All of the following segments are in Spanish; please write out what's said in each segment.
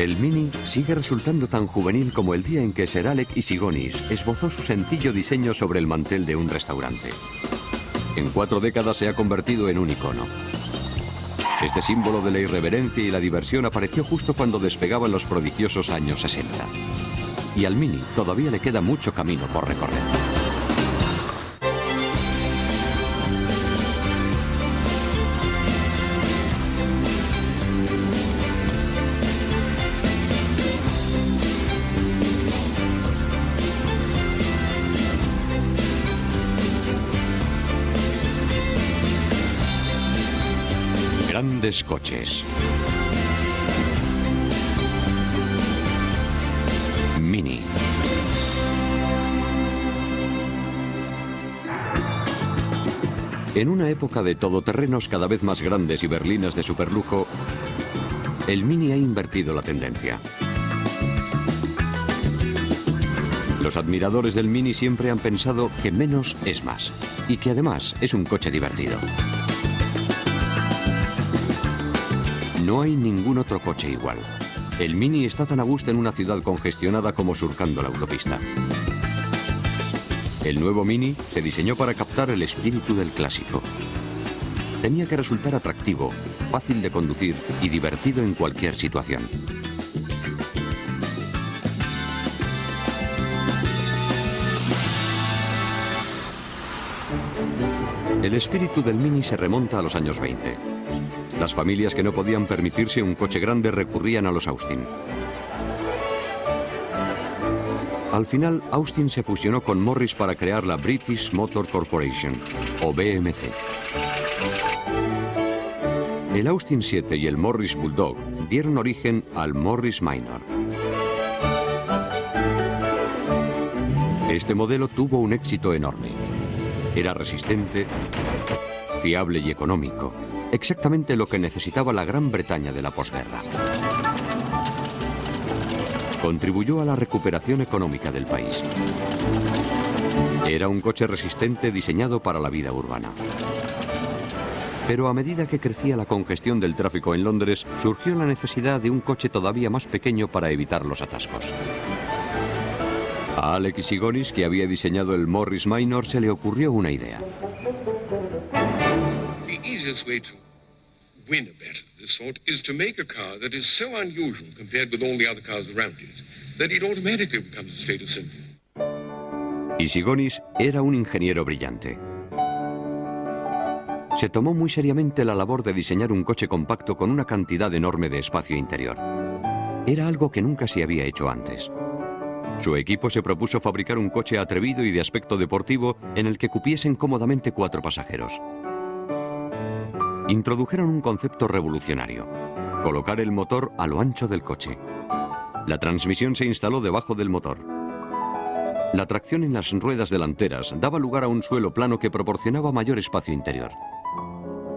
El Mini sigue resultando tan juvenil como el día en que Sir Alec Issigonis esbozó su sencillo diseño sobre el mantel de un restaurante. En 4 décadas se ha convertido en un icono. Este símbolo de la irreverencia y la diversión apareció justo cuando despegaban los prodigiosos años 60. Y al Mini todavía le queda mucho camino por recorrer. Grandes coches. Mini. En una época de todoterrenos cada vez más grandes y berlinas de superlujo, el Mini ha invertido la tendencia. Los admiradores del Mini siempre han pensado que menos es más y que además es un coche divertido. No hay ningún otro coche igual. El Mini está tan a gusto en una ciudad congestionada como surcando la autopista. El nuevo Mini se diseñó para captar el espíritu del clásico. Tenía que resultar atractivo, fácil de conducir y divertido en cualquier situación. El espíritu del Mini se remonta a los años 20. Las familias que no podían permitirse un coche grande recurrían a los Austin. Al final, Austin se fusionó con Morris para crear la British Motor Corporation, o BMC. El Austin 7 y el Morris Bulldog dieron origen al Morris Minor. Este modelo tuvo un éxito enorme. Era resistente, fiable y económico. Exactamente lo que necesitaba la Gran Bretaña de la posguerra. Contribuyó a la recuperación económica del país. Era un coche resistente diseñado para la vida urbana. Pero a medida que crecía la congestión del tráfico en Londres, surgió la necesidad de un coche todavía más pequeño para evitar los atascos. A Alec Issigonis, que había diseñado el Morris Minor, se le ocurrió una idea. Win a battle of this sort is to make a car that is so unusual compared with all the other cars around it that it automatically becomes a status symbol. Issigonis era un ingeniero brillante. Se tomó muy seriamente la labor de diseñar un coche compacto con una cantidad enorme de espacio interior. Era algo que nunca se había hecho antes. Su equipo se propuso fabricar un coche atrevido y de aspecto deportivo en el que cupiesen cómodamente 4 pasajeros. Introdujeron un concepto revolucionario: colocar el motor a lo ancho del coche. La transmisión se instaló debajo del motor. La tracción en las ruedas delanteras daba lugar a un suelo plano que proporcionaba mayor espacio interior.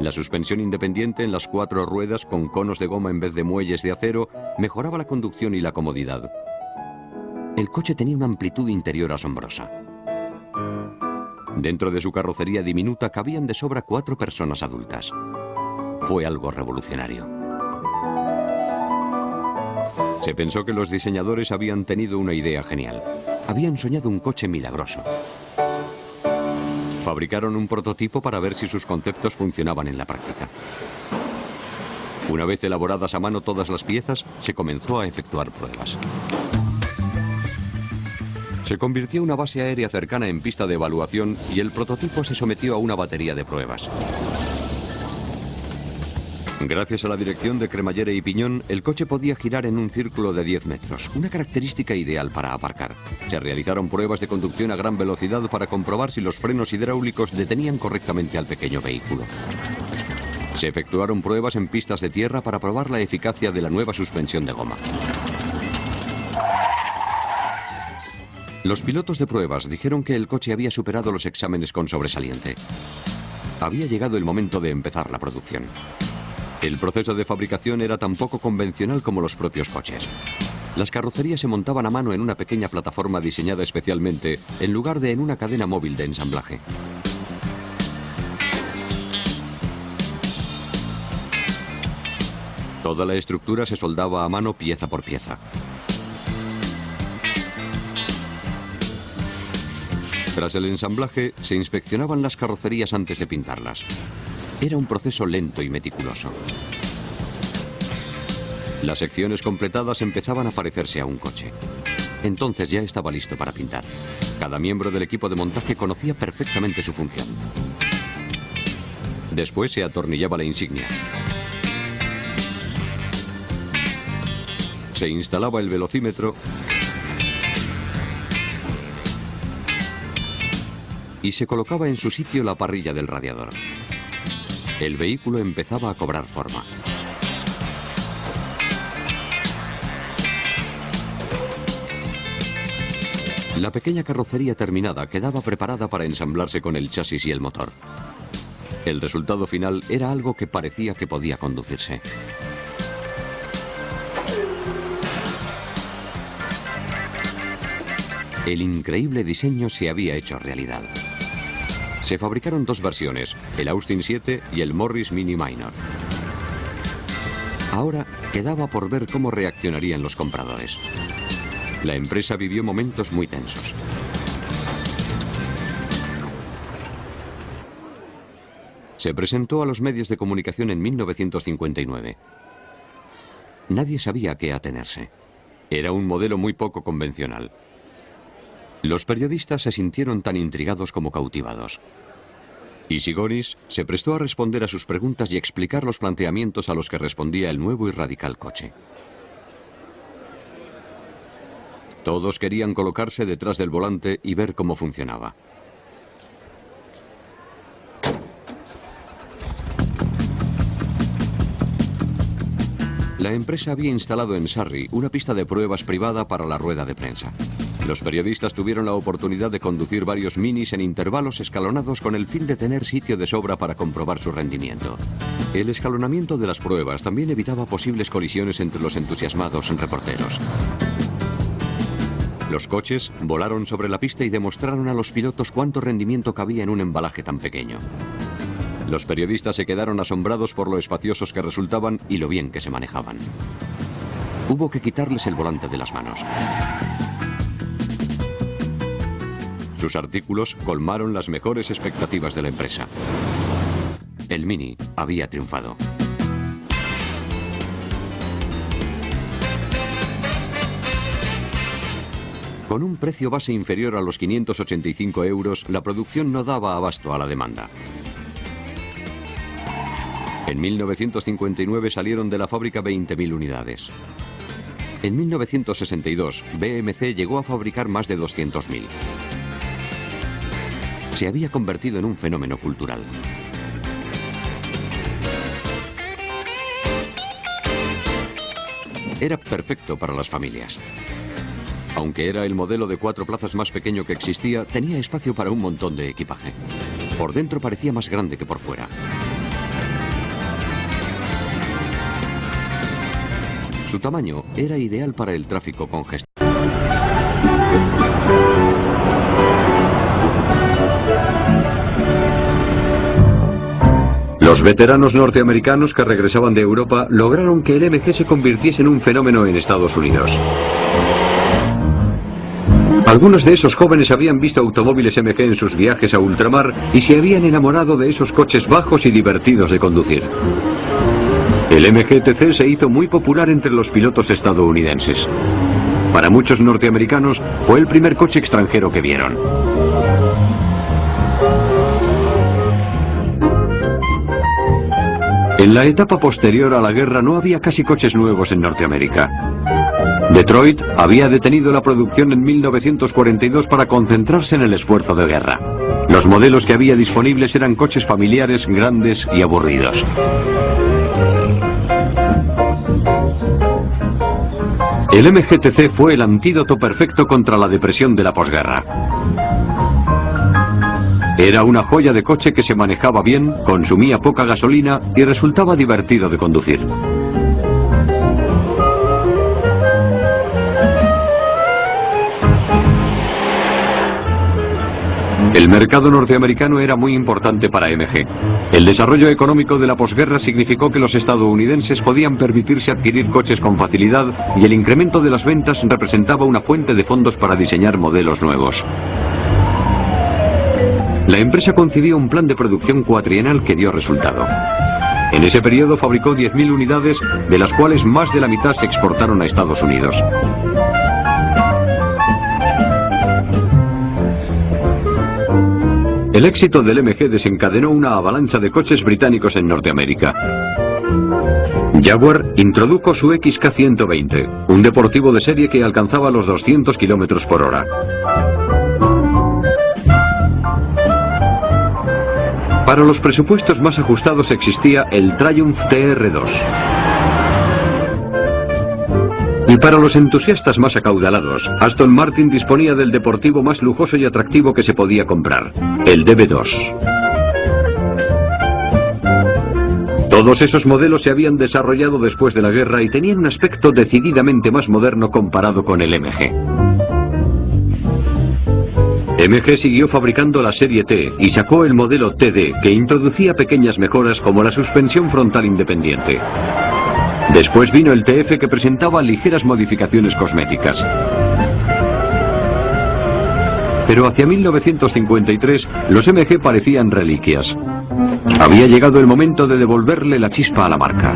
La suspensión independiente en las 4 ruedas con conos de goma en vez de muelles de acero mejoraba la conducción y la comodidad. El coche tenía una amplitud interior asombrosa. Dentro de su carrocería diminuta cabían de sobra 4 personas adultas. Fue algo revolucionario. Se pensó que los diseñadores habían tenido una idea genial. Habían soñado un coche milagroso. Fabricaron un prototipo para ver si sus conceptos funcionaban en la práctica. Una vez elaboradas a mano todas las piezas, se comenzó a efectuar pruebas. Se convirtió una base aérea cercana en pista de evaluación y el prototipo se sometió a una batería de pruebas. Gracias a la dirección de cremallera y piñón, el coche podía girar en un círculo de 10 metros, una característica ideal para aparcar. Se realizaron pruebas de conducción a gran velocidad para comprobar si los frenos hidráulicos detenían correctamente al pequeño vehículo. Se efectuaron pruebas en pistas de tierra para probar la eficacia de la nueva suspensión de goma. Los pilotos de pruebas dijeron que el coche había superado los exámenes con sobresaliente. Había llegado el momento de empezar la producción. El proceso de fabricación era tan poco convencional como los propios coches. Las carrocerías se montaban a mano en una pequeña plataforma diseñada especialmente, en lugar de en una cadena móvil de ensamblaje. Toda la estructura se soldaba a mano pieza por pieza. Tras el ensamblaje, se inspeccionaban las carrocerías antes de pintarlas. Era un proceso lento y meticuloso. Las secciones completadas empezaban a parecerse a un coche. Entonces ya estaba listo para pintar. Cada miembro del equipo de montaje conocía perfectamente su función. Después se atornillaba la insignia. Se instalaba el velocímetro y se colocaba en su sitio la parrilla del radiador. El vehículo empezaba a cobrar forma. La pequeña carrocería terminada quedaba preparada para ensamblarse con el chasis y el motor. El resultado final era algo que parecía que podía conducirse. El increíble diseño se había hecho realidad. Se fabricaron dos versiones, el Austin 7 y el Morris Mini Minor. Ahora quedaba por ver cómo reaccionarían los compradores. La empresa vivió momentos muy tensos. Se presentó a los medios de comunicación en 1959. Nadie sabía a qué atenerse. Era un modelo muy poco convencional. Los periodistas se sintieron tan intrigados como cautivados. Isigounis se prestó a responder a sus preguntas y explicar los planteamientos a los que respondía el nuevo y radical coche. Todos querían colocarse detrás del volante y ver cómo funcionaba. La empresa había instalado en Surrey una pista de pruebas privada para la rueda de prensa. Los periodistas tuvieron la oportunidad de conducir varios minis en intervalos escalonados con el fin de tener sitio de sobra para comprobar su rendimiento. El escalonamiento de las pruebas también evitaba posibles colisiones entre los entusiasmados reporteros. Los coches volaron sobre la pista y demostraron a los pilotos cuánto rendimiento cabía en un embalaje tan pequeño. Los periodistas se quedaron asombrados por lo espaciosos que resultaban y lo bien que se manejaban. Hubo que quitarles el volante de las manos. Sus artículos colmaron las mejores expectativas de la empresa. El Mini había triunfado. Con un precio base inferior a los 585 euros, la producción no daba abasto a la demanda. En 1959 salieron de la fábrica 20.000 unidades. En 1962, BMC llegó a fabricar más de 200.000. Se había convertido en un fenómeno cultural. Era perfecto para las familias. Aunque era el modelo de 4 plazas más pequeño que existía, tenía espacio para un montón de equipaje. Por dentro parecía más grande que por fuera. Su tamaño era ideal para el tráfico congestionado. Los veteranos norteamericanos que regresaban de Europa lograron que el MG se convirtiese en un fenómeno en Estados Unidos. Algunos de esos jóvenes habían visto automóviles MG en sus viajes a ultramar y se habían enamorado de esos coches bajos y divertidos de conducir. El MGTC se hizo muy popular entre los pilotos estadounidenses. Para muchos norteamericanos fue el primer coche extranjero que vieron. En la etapa posterior a la guerra no había casi coches nuevos en Norteamérica. Detroit había detenido la producción en 1942 para concentrarse en el esfuerzo de guerra. Los modelos que había disponibles eran coches familiares, grandes y aburridos. El MGTC fue el antídoto perfecto contra la depresión de la posguerra. Era una joya de coche que se manejaba bien, consumía poca gasolina y resultaba divertido de conducir. El mercado norteamericano era muy importante para MG. El desarrollo económico de la posguerra significó que los estadounidenses podían permitirse adquirir coches con facilidad y el incremento de las ventas representaba una fuente de fondos para diseñar modelos nuevos. La empresa concibió un plan de producción cuatrienal que dio resultado. En ese periodo fabricó 10.000 unidades, de las cuales más de la mitad se exportaron a Estados Unidos. El éxito del MG desencadenó una avalancha de coches británicos en Norteamérica. Jaguar introdujo su XK120, un deportivo de serie que alcanzaba los 200 km por hora. Para los presupuestos más ajustados existía el Triumph TR2. Y para los entusiastas más acaudalados, Aston Martin disponía del deportivo más lujoso y atractivo que se podía comprar, el DB2. Todos esos modelos se habían desarrollado después de la guerra y tenían un aspecto decididamente más moderno comparado con el MG. MG siguió fabricando la serie T y sacó el modelo TD, que introducía pequeñas mejoras como la suspensión frontal independiente. Después vino el TF, que presentaba ligeras modificaciones cosméticas. Pero hacia 1953 los MG parecían reliquias. Había llegado el momento de devolverle la chispa a la marca.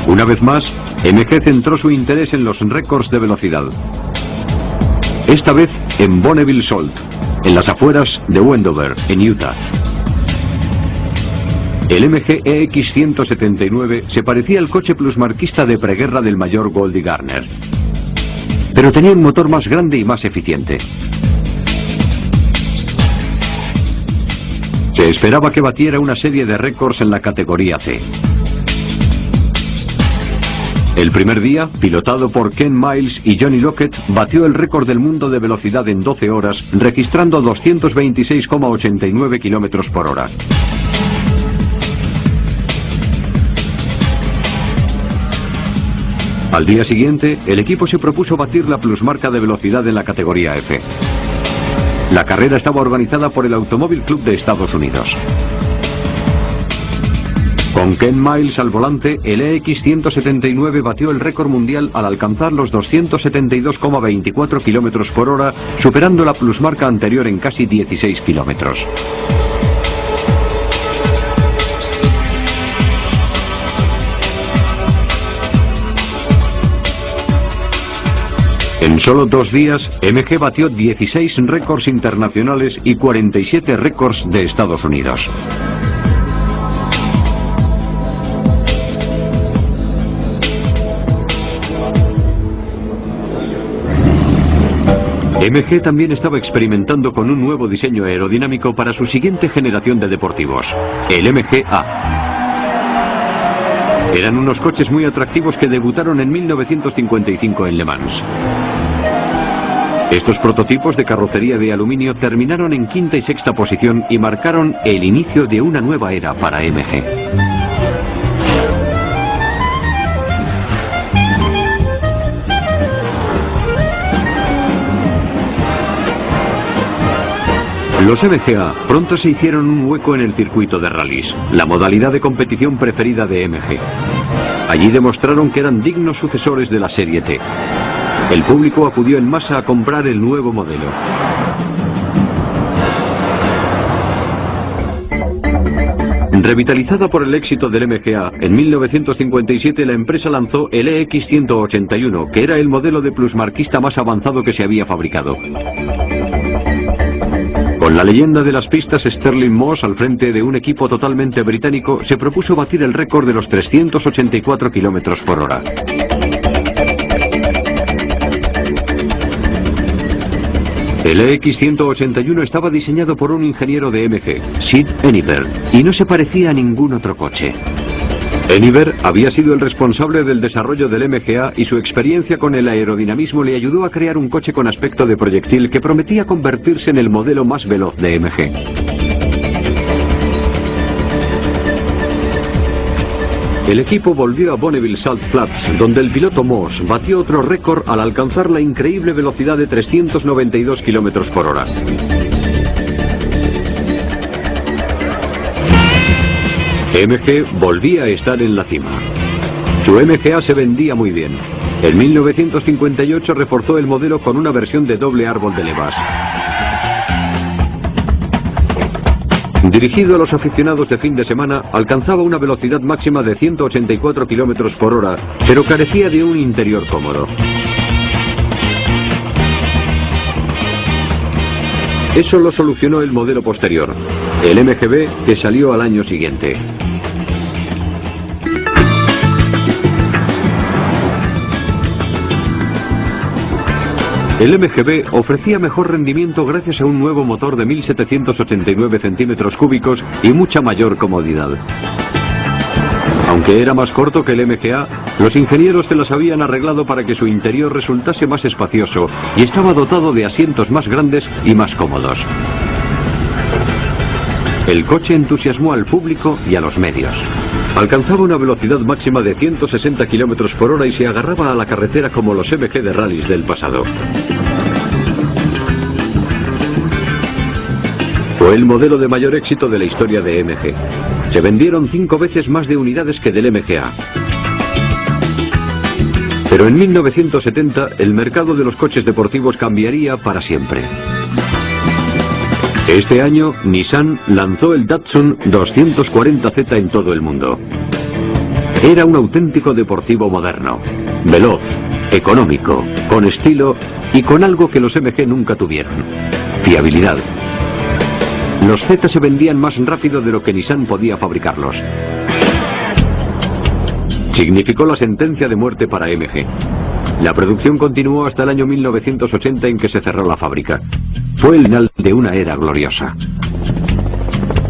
Una vez más, MG centró su interés en los récords de velocidad. Esta vez en Bonneville Salt, en las afueras de Wendover, en Utah. El MG EX179 se parecía al coche plusmarquista de preguerra del mayor Goldie Garner, pero tenía un motor más grande y más eficiente. Se esperaba que batiera una serie de récords en la categoría C. El primer día, pilotado por Ken Miles y Johnny Lockett, batió el récord del mundo de velocidad en 12 horas, registrando 226,89 km por hora. Al día siguiente, el equipo se propuso batir la plusmarca de velocidad en la categoría F. La carrera estaba organizada por el Automóvil Club de Estados Unidos. Con Ken Miles al volante, el EX179 batió el récord mundial al alcanzar los 272,24 km por hora, superando la plusmarca anterior en casi 16 kilómetros. En solo 2 días, MG batió 16 récords internacionales y 47 récords de Estados Unidos. MG también estaba experimentando con un nuevo diseño aerodinámico para su siguiente generación de deportivos, el MG-A. Eran unos coches muy atractivos que debutaron en 1955 en Le Mans. Estos prototipos de carrocería de aluminio terminaron en quinta y sexta posición y marcaron el inicio de una nueva era para MG. Los MG-A pronto se hicieron un hueco en el circuito de rallies, la modalidad de competición preferida de MG. Allí demostraron que eran dignos sucesores de la serie T. El público acudió en masa a comprar el nuevo modelo. Revitalizada por el éxito del MG-A, en 1957 la empresa lanzó el EX181, que era el modelo de plusmarquista más avanzado que se había fabricado. Con la leyenda de las pistas Sterling Moss al frente de un equipo totalmente británico, se propuso batir el récord de los 384 km por hora. El EX181 estaba diseñado por un ingeniero de MG, Sid Eniver, y no se parecía a ningún otro coche. Eniver había sido el responsable del desarrollo del MG-A y su experiencia con el aerodinamismo le ayudó a crear un coche con aspecto de proyectil que prometía convertirse en el modelo más veloz de MG. El equipo volvió a Bonneville Salt Flats, donde el piloto Moss batió otro récord al alcanzar la increíble velocidad de 392 km por hora. MG volvía a estar en la cima. Su MGA se vendía muy bien. En 1958 reforzó el modelo con una versión de doble árbol de levas. Dirigido a los aficionados de fin de semana, alcanzaba una velocidad máxima de 184 km por hora, pero carecía de un interior cómodo. Eso lo solucionó el modelo posterior, el MGB, que salió al año siguiente. El MGB ofrecía mejor rendimiento gracias a un nuevo motor de 1789 centímetros cúbicos y mucha mayor comodidad. Aunque era más corto que el MGA, los ingenieros se las habían arreglado para que su interior resultase más espacioso y estaba dotado de asientos más grandes y más cómodos. El coche entusiasmó al público y a los medios. Alcanzaba una velocidad máxima de 160 km por hora y se agarraba a la carretera como los MG de rallies del pasado. Fue el modelo de mayor éxito de la historia de MG. Se vendieron 5 veces más de unidades que del MGA. Pero en 1970 el mercado de los coches deportivos cambiaría para siempre. Este año, Nissan lanzó el Datsun 240Z en todo el mundo. Era un auténtico deportivo moderno, veloz, económico, con estilo y con algo que los MG nunca tuvieron: fiabilidad. Los Z se vendían más rápido de lo que Nissan podía fabricarlos. Significó la sentencia de muerte para MG. La producción continuó hasta el año 1980, en que se cerró la fábrica. Fue el final de una era gloriosa.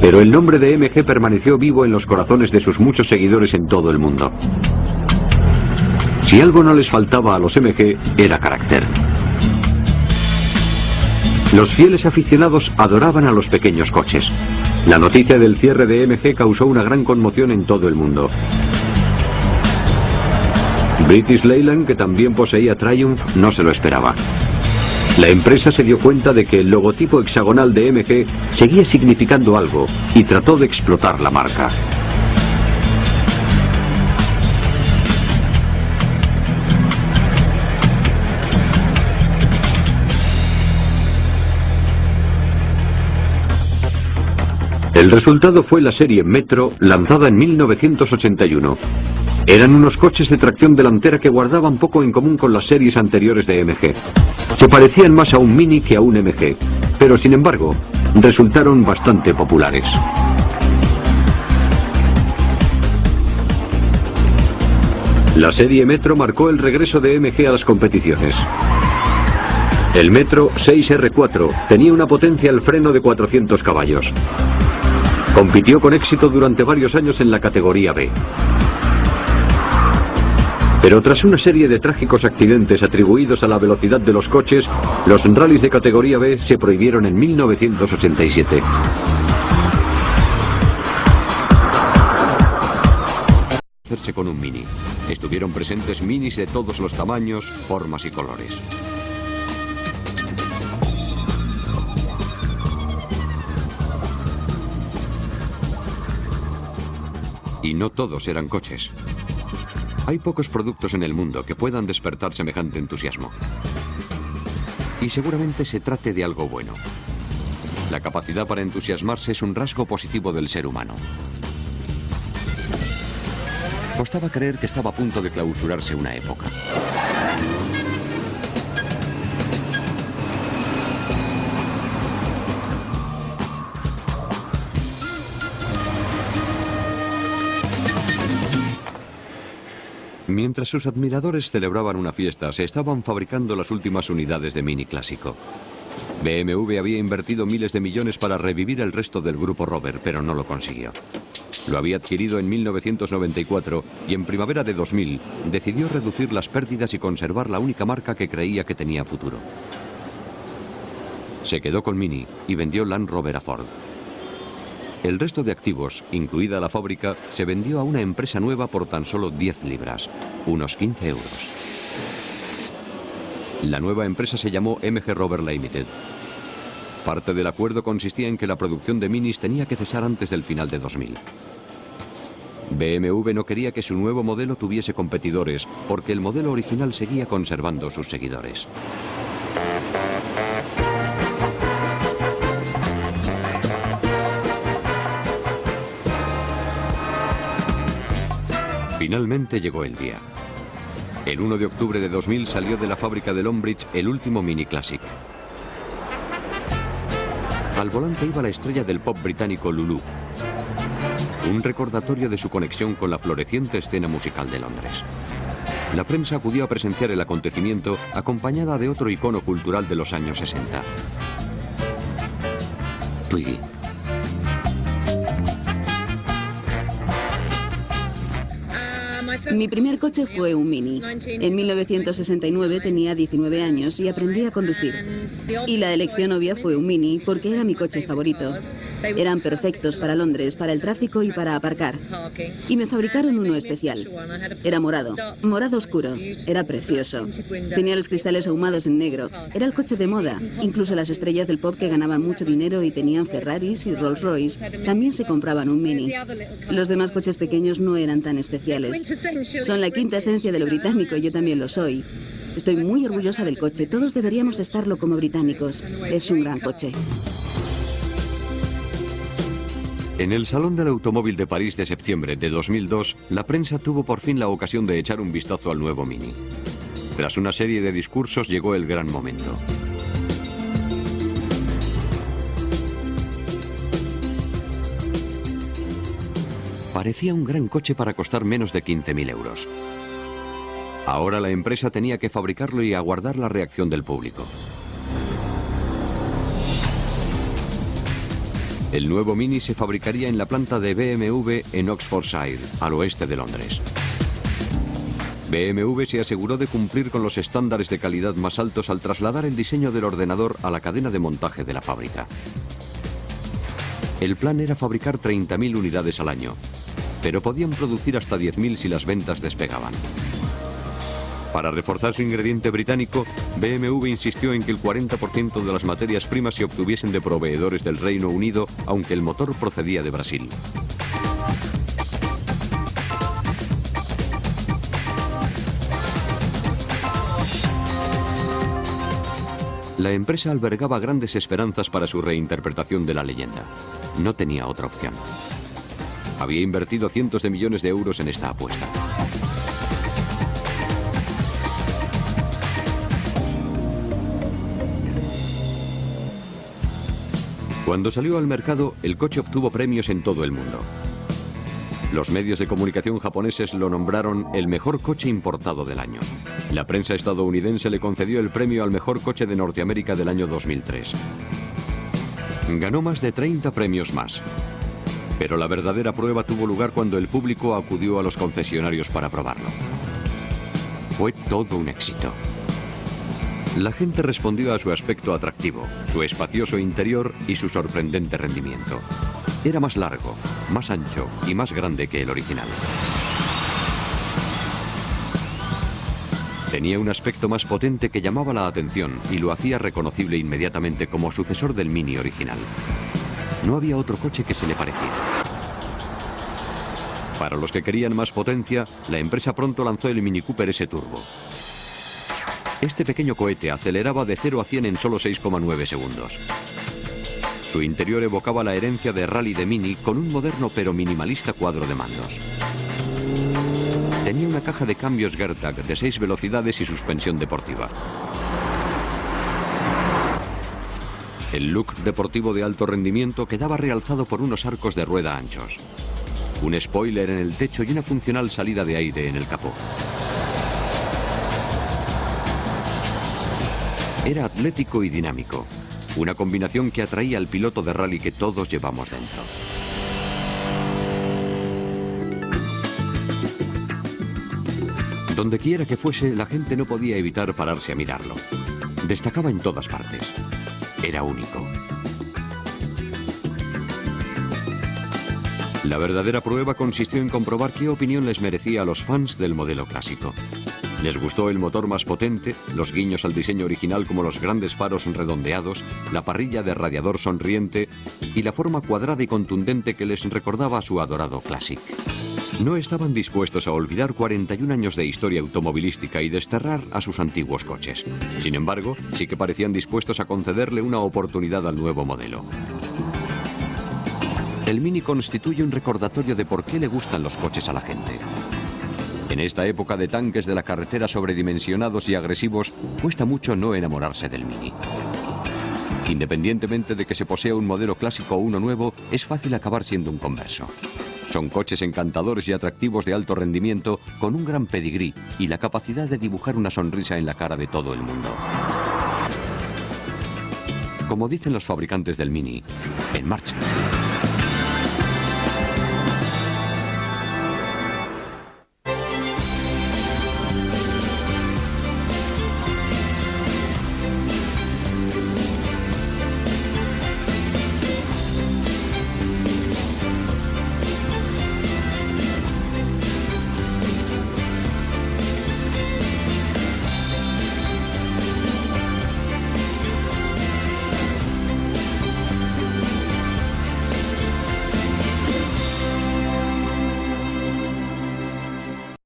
Pero el nombre de MG permaneció vivo en los corazones de sus muchos seguidores en todo el mundo. Si algo no les faltaba a los MG, era carácter. Los fieles aficionados adoraban a los pequeños coches. La noticia del cierre de MG causó una gran conmoción en todo el mundo. British Leyland, que también poseía Triumph, no se lo esperaba. La empresa se dio cuenta de que el logotipo hexagonal de MG seguía significando algo y trató de explotar la marca. El resultado fue la serie Metro, lanzada en 1981. Eran unos coches de tracción delantera que guardaban poco en común con las series anteriores de MG. Se parecían más a un Mini que a un MG, pero sin embargo, resultaron bastante populares. La serie Metro marcó el regreso de MG a las competiciones. El Metro 6R4 tenía una potencia al freno de 400 caballos. Compitió con éxito durante varios años en la categoría B. Pero tras una serie de trágicos accidentes atribuidos a la velocidad de los coches, los rallies de categoría B se prohibieron en 1987. Hacerse con un Mini. Estuvieron presentes Minis de todos los tamaños, formas y colores. Y no todos eran coches. Hay pocos productos en el mundo que puedan despertar semejante entusiasmo. Y seguramente se trate de algo bueno. La capacidad para entusiasmarse es un rasgo positivo del ser humano. Costaba creer que estaba a punto de clausurarse una época. Mientras sus admiradores celebraban una fiesta, se estaban fabricando las últimas unidades de Mini clásico. BMW había invertido miles de millones para revivir el resto del grupo Rover, pero no lo consiguió. Lo había adquirido en 1994 y en primavera de 2000 decidió reducir las pérdidas y conservar la única marca que creía que tenía futuro. Se quedó con Mini y vendió Land Rover a Ford. El resto de activos, incluida la fábrica, se vendió a una empresa nueva por tan solo 10 libras, unos 15 euros. La nueva empresa se llamó MG Rover Limited. Parte del acuerdo consistía en que la producción de Minis tenía que cesar antes del final de 2000. BMW no quería que su nuevo modelo tuviese competidores, porque el modelo original seguía conservando sus seguidores. Finalmente llegó el día. El 1 de octubre de 2000 salió de la fábrica de Longbridge el último Mini Classic. Al volante iba la estrella del pop británico Lulu, un recordatorio de su conexión con la floreciente escena musical de Londres. La prensa acudió a presenciar el acontecimiento acompañada de otro icono cultural de los años 60. Twiggy. Mi primer coche fue un Mini. En 1969 tenía 19 años y aprendí a conducir. Y la elección obvia fue un Mini porque era mi coche favorito. Eran perfectos para Londres, para el tráfico y para aparcar. Y me fabricaron uno especial. Era morado, morado oscuro. Era precioso. Tenía los cristales ahumados en negro. Era el coche de moda. Incluso las estrellas del pop que ganaban mucho dinero y tenían Ferraris y Rolls Royce también se compraban un Mini. Los demás coches pequeños no eran tan especiales. Son la quinta esencia de lo británico y yo también lo soy. Estoy muy orgullosa del coche. Todos deberíamos estarlo como británicos. Es un gran coche. En el Salón del Automóvil de París de septiembre de 2002, la prensa tuvo por fin la ocasión de echar un vistazo al nuevo Mini. Tras una serie de discursos llegó el gran momento. Parecía un gran coche para costar menos de 15.000 euros. Ahora la empresa tenía que fabricarlo y aguardar la reacción del público. El nuevo Mini se fabricaría en la planta de BMW en Oxfordshire, al oeste de Londres. BMW se aseguró de cumplir con los estándares de calidad más altos al trasladar el diseño del ordenador a la cadena de montaje de la fábrica. El plan era fabricar 30.000 unidades al año, pero podían producir hasta 10.000 si las ventas despegaban. Para reforzar su ingrediente británico, BMW insistió en que el 40% de las materias primas se obtuviesen de proveedores del Reino Unido, aunque el motor procedía de Brasil. La empresa albergaba grandes esperanzas para su reinterpretación de la leyenda. No tenía otra opción. Había invertido cientos de millones de euros en esta apuesta. Cuando salió al mercado, el coche obtuvo premios en todo el mundo. Los medios de comunicación japoneses lo nombraron el mejor coche importado del año. La prensa estadounidense le concedió el premio al mejor coche de Norteamérica del año 2003. Ganó más de 30 premios más. Pero la verdadera prueba tuvo lugar cuando el público acudió a los concesionarios para probarlo. Fue todo un éxito. La gente respondió a su aspecto atractivo, su espacioso interior y su sorprendente rendimiento. Era más largo, más ancho y más grande que el original. Tenía un aspecto más potente que llamaba la atención y lo hacía reconocible inmediatamente como sucesor del Mini original. No había otro coche que se le pareciera. Para los que querían más potencia, la empresa pronto lanzó el Mini Cooper S Turbo. Este pequeño cohete aceleraba de 0 a 100 en solo 6,9 segundos. Su interior evocaba la herencia de rally de Mini con un moderno pero minimalista cuadro de mandos. Tenía una caja de cambios Getrag de 6 velocidades y suspensión deportiva. El look deportivo de alto rendimiento quedaba realzado por unos arcos de rueda anchos, un spoiler en el techo y una funcional salida de aire en el capó. Era atlético y dinámico, una combinación que atraía al piloto de rally que todos llevamos dentro. Donde quiera que fuese, la gente no podía evitar pararse a mirarlo. Destacaba en todas partes. Era único. La verdadera prueba consistió en comprobar qué opinión les merecía a los fans del modelo clásico. Les gustó el motor más potente, los guiños al diseño original como los grandes faros redondeados, la parrilla de radiador sonriente y la forma cuadrada y contundente que les recordaba a su adorado Classic. No estaban dispuestos a olvidar 41 años de historia automovilística y desterrar a sus antiguos coches. Sin embargo, sí que parecían dispuestos a concederle una oportunidad al nuevo modelo. El Mini constituye un recordatorio de por qué le gustan los coches a la gente. En esta época de tanques de la carretera sobredimensionados y agresivos, cuesta mucho no enamorarse del Mini. Independientemente de que se posea un modelo clásico o uno nuevo, es fácil acabar siendo un converso. Son coches encantadores y atractivos de alto rendimiento, con un gran pedigrí y la capacidad de dibujar una sonrisa en la cara de todo el mundo. Como dicen los fabricantes del Mini, en marcha.